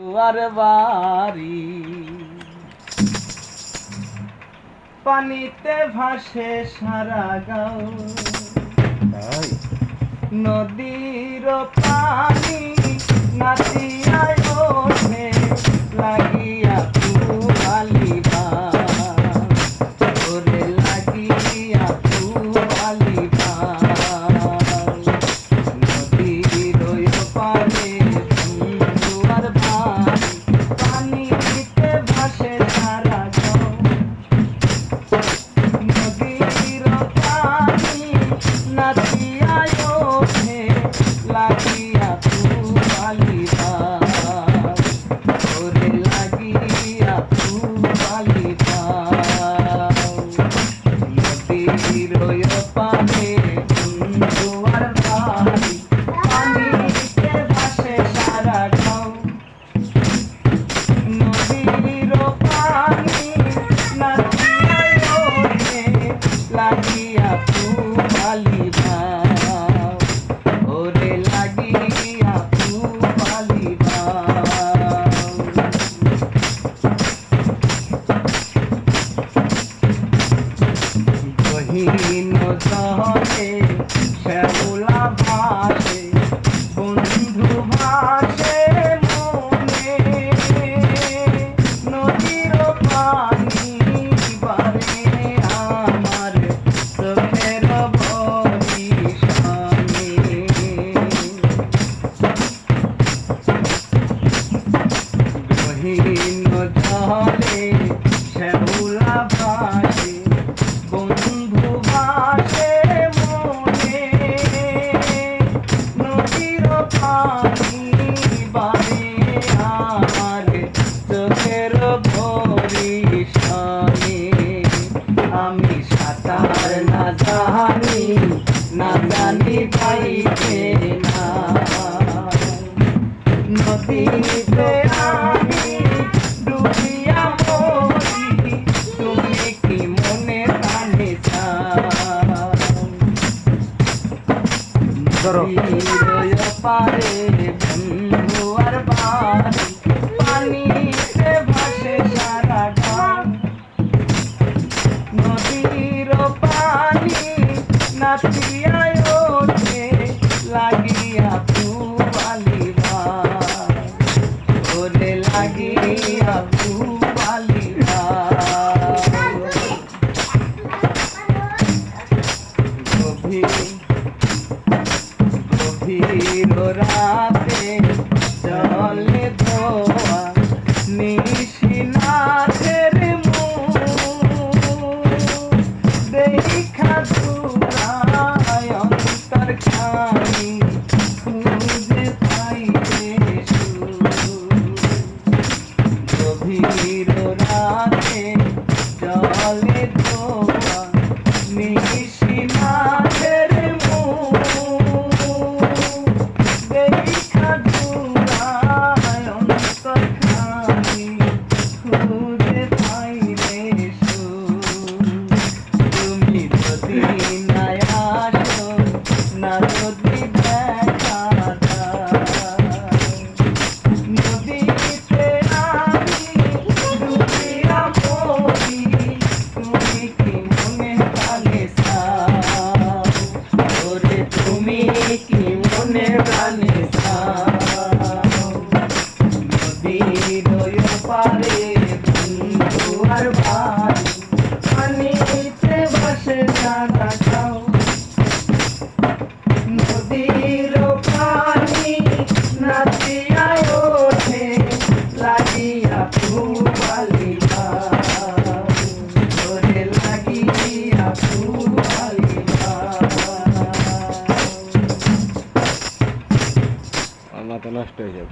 দুয়ার বাড়ি পানিতে ভাসে সারা গাঁও, নদীর পানি নাচিয়ায় ওঠে লাগিয়া পুয়ালিবা, ওরে লাগিয়া পুয়ালিবা। নদীর পারে দুয়ার বাড়ি পানিতে ভাসে সারা গাঁও, নদীর পানি নাচিয়ায় ওঠে লাগিয়া পুয়ালিবা, ওরে লাগিয়া পুয়ালিবা। নদীর পারে দুয়ার বাড়ি পানিতে ভাসে সারা গাঁও, নদীর পানি নাচিয়ায় ওঠে লাগিয়া পুয়ালিবা, ওরে লাগিয়া পুয়ালিবা। গহীন জলে শ্যাওলা ভাসে, বন্ধু ভাসে মনে, নদীর পানি বারে আমার চোখের বরিশানে। গহীন জলে শ্যাওলা ভাসে, বন্ধু ভাসে মনে, নদীর পানি বারে আমার চোখের বরিশানে। আমি সাঁতার না জানি, না জানি পাইবে না, নদীতে আমি ডুবিয়া মরি, তুমি কি মনে প্রাণে চাও? নদীর পারে বন্ধু আর বাড়ি পানিতে ভাসে সারা গাঁও, নদীর পানি নাচিয়ায় ওঠে লাগিয়া পুয়ালিবা, ওরে লাগিয়া পুয়ালিবা। গভীর রাতে চলে ধোয়া নিশিনাথের মুখ, দেখা দুরায় অন্তর খানি খুঁজে পাইবে সুখ। গভীর রাতে চলে ধোয়া নিশিনাথের মুখ, দেখা দুরায় অন্তর খানি খুঁজে পাইবে সুখ। তুমি যদি না আসো, না যদি দেখা দাও, নদীতে আমি ডুবিয়া মরি, তুমি কি মনে প্রাণে চাও? ওরে তুমি কি মনে প্রাণে চাও? নদীর পারে বন্ধু আর বাড়ি পানিতে ভাসে সারা গাঁও, নদীর পানি নাচিয়ায় ওঠে লাগিয়া পুয়ালিবা, ওরে লাগিয়া পুয়ালিবা। আমার মাথা নষ্ট হয়ে যাবে।